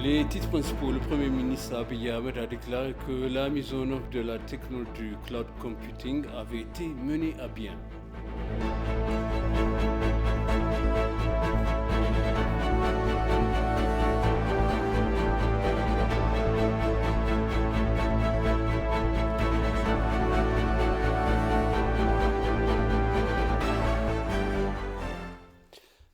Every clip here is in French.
Les titres principaux, le Premier ministre Abiy Ahmed a déclaré que la mise en œuvre de la technologie du cloud computing avait été menée à bien.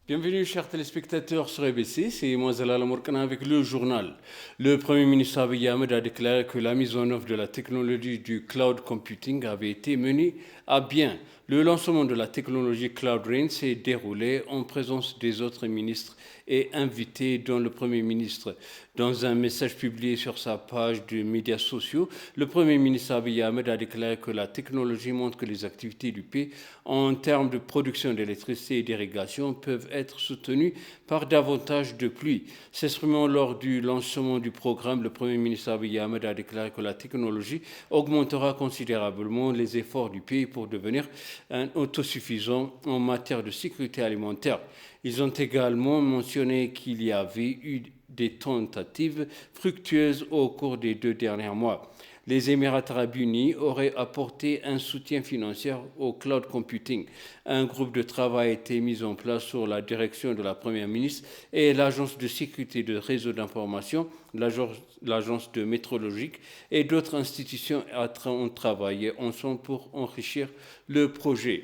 Bienvenue chers téléspectateurs sur EBC, c'est moi Zalal Morkana avec le journal. Le Premier ministre Abiy Ahmed a déclaré que la mise en œuvre de la technologie du cloud computing avait été menée à bien. Le lancement de la technologie Cloud Rain s'est déroulé en présence des autres ministres et invités, dont le Premier ministre. Dans un message publié sur sa page de médias sociaux, le Premier ministre Abiy Ahmed a déclaré que la technologie montre que les activités du pays en termes de production d'électricité et d'irrigation peuvent être soutenues par davantage de pluie. S'exprimant lors du lancement du programme, le Premier ministre Abiy Ahmed a déclaré que la technologie augmentera considérablement les efforts du pays pour devenir un autosuffisant en matière de sécurité alimentaire. Ils ont également mentionné qu'il y avait eu des tentatives fructueuses au cours des 2 derniers mois. Les Émirats arabes unis auraient apporté un soutien financier au cloud computing. Un groupe de travail a été mis en place sous la direction de la Première ministre et l'Agence de sécurité de réseau d'information, l'Agence de météorologique et d'autres institutions ont travaillé ensemble pour enrichir le projet.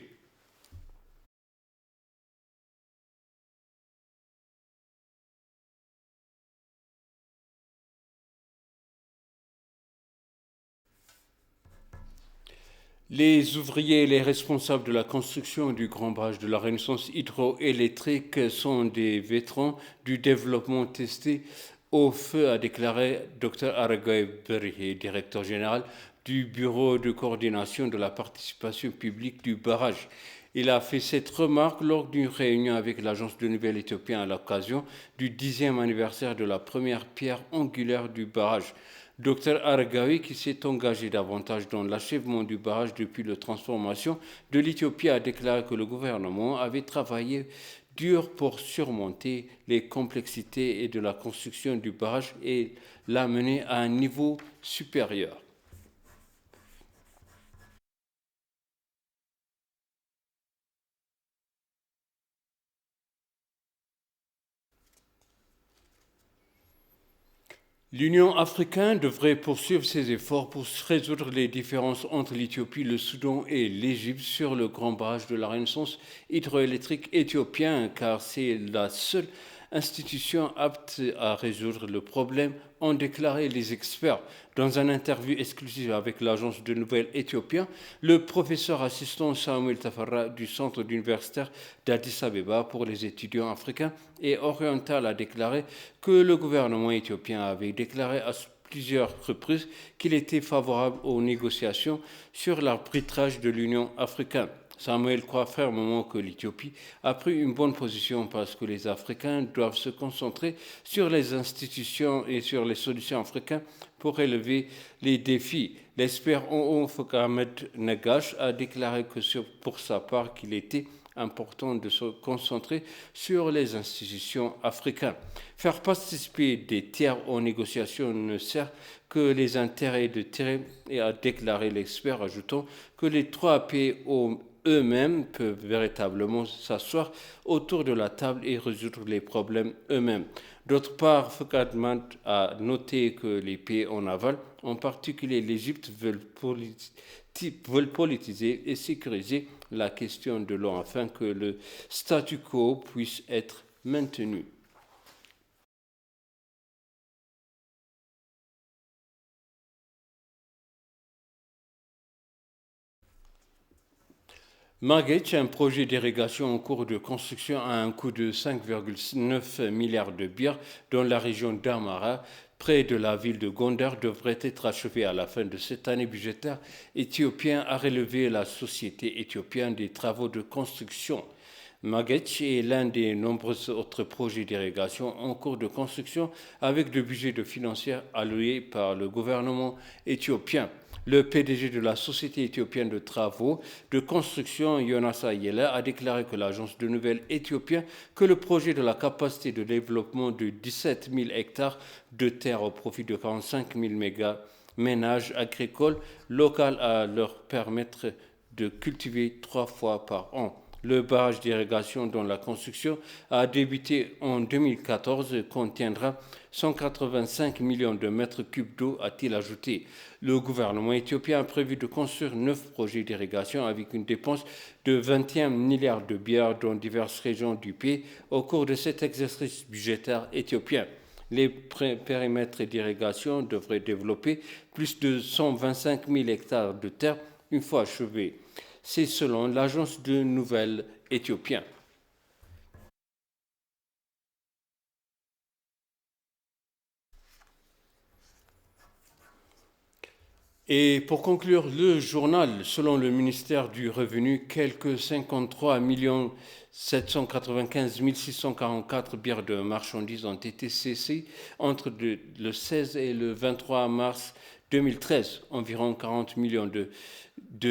Les ouvriers et les responsables de la construction du grand barrage de la Renaissance hydroélectrique sont des vétérans du développement testé au feu, a déclaré Dr Aragay Berrié, directeur général du Bureau de coordination de la participation publique du barrage. Il a fait cette remarque lors d'une réunion avec l'Agence de nouvelles éthiopienne à l'occasion du 10e anniversaire de la première pierre angulaire du barrage. Dr Argawi, qui s'est engagé davantage dans l'achèvement du barrage depuis la transformation de l'Éthiopie, a déclaré que le gouvernement avait travaillé dur pour surmonter les complexités et de la construction du barrage et l'amener à un niveau supérieur. L'Union africaine devrait poursuivre ses efforts pour résoudre les différences entre l'Éthiopie, le Soudan et l'Égypte sur le grand barrage de la Renaissance hydroélectrique éthiopien, car c'est la seule institution apte à résoudre le problème, ont déclaré les experts. Dans une interview exclusive avec l'agence de nouvelles éthiopienne, le professeur assistant Samuel Tafarra du centre universitaire d'Addis Abeba pour les étudiants africains et orientaux a déclaré que le gouvernement éthiopien avait déclaré à plusieurs reprises qu'il était favorable aux négociations sur l'arbitrage de l'Union africaine. Samuel croit fermement que l'Éthiopie a pris une bonne position parce que les Africains doivent se concentrer sur les institutions et sur les solutions africaines pour relever les défis. L'expert en Ahmed Nagash a déclaré que pour sa part qu'il était important de se concentrer sur les institutions africaines. Faire participer des tiers aux négociations ne sert que les intérêts de tiers, et a déclaré l'expert, ajoutant que les 3 pays eux-mêmes peuvent véritablement s'asseoir autour de la table et résoudre les problèmes eux-mêmes. D'autre part, Foucault a noté que les pays en aval, en particulier l'Égypte, veulent politiser et sécuriser la question de l'eau afin que le statu quo puisse être maintenu. Margate, un projet d'irrigation en cours de construction à un coût de 5,9 milliards de birr dans la région d'Amara, près de la ville de Gondar, devrait être achevé à la fin de cette année budgétaire éthiopienne, a relevé la Société éthiopienne des travaux de construction. Magech est l'un des nombreux autres projets d'irrigation en cours de construction avec le budget de financiers alloué par le gouvernement éthiopien. Le PDG de la Société éthiopienne de travaux de construction, Jonas Ayela, a déclaré que l'agence de nouvelles éthiopienne que le projet de la capacité de développement de 17 000 hectares de terre au profit de 45 000 ménages agricoles locaux à leur permettre de cultiver 3 fois par an. Le barrage d'irrigation dont la construction a débuté en 2014 contiendra 185 millions de mètres cubes d'eau, a-t-il ajouté. Le gouvernement éthiopien a prévu de construire 9 projets d'irrigation avec une dépense de 21 milliards de birrs dans diverses régions du pays au cours de cet exercice budgétaire éthiopien. Les périmètres d'irrigation devraient développer plus de 125 000 hectares de terre une fois achevés. C'est selon l'agence de nouvelles éthiopienne. Et pour conclure le journal, selon le ministère du Revenu, quelques 53 795 644 bières de marchandises ont été cessées entre le 16 et le 23 mars 2013. Environ 40 millions de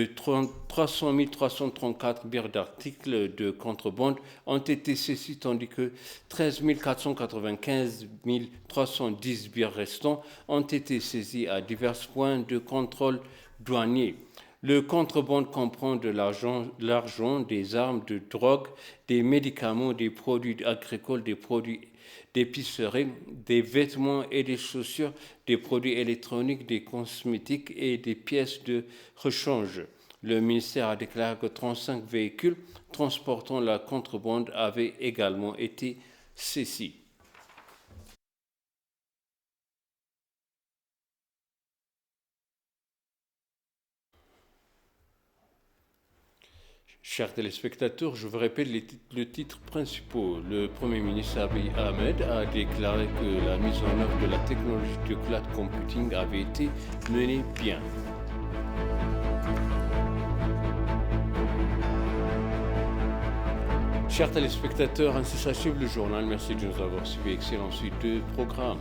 300 334 bières d'articles de contrebande ont été cessées, tandis que 13 495 310 bières restantes ont été saisies à divers points de contrôle douanier. Le contrebande comprend de l'argent, des armes, de drogue, des médicaments, des produits agricoles, des produits d'épicerie, des vêtements et des chaussures, des produits électroniques, des cosmétiques et des pièces de rechange. Le ministère a déclaré que 35 véhicules transportant la contrebande avaient également été saisis. Chers téléspectateurs, je vous répète les titres principaux. Le Premier ministre Abiy Ahmed a déclaré que la mise en œuvre de la technologie de cloud computing avait été menée bien. Chers téléspectateurs, ainsi s'achève le journal. Merci de nous avoir suivis. Excellente suite de programme.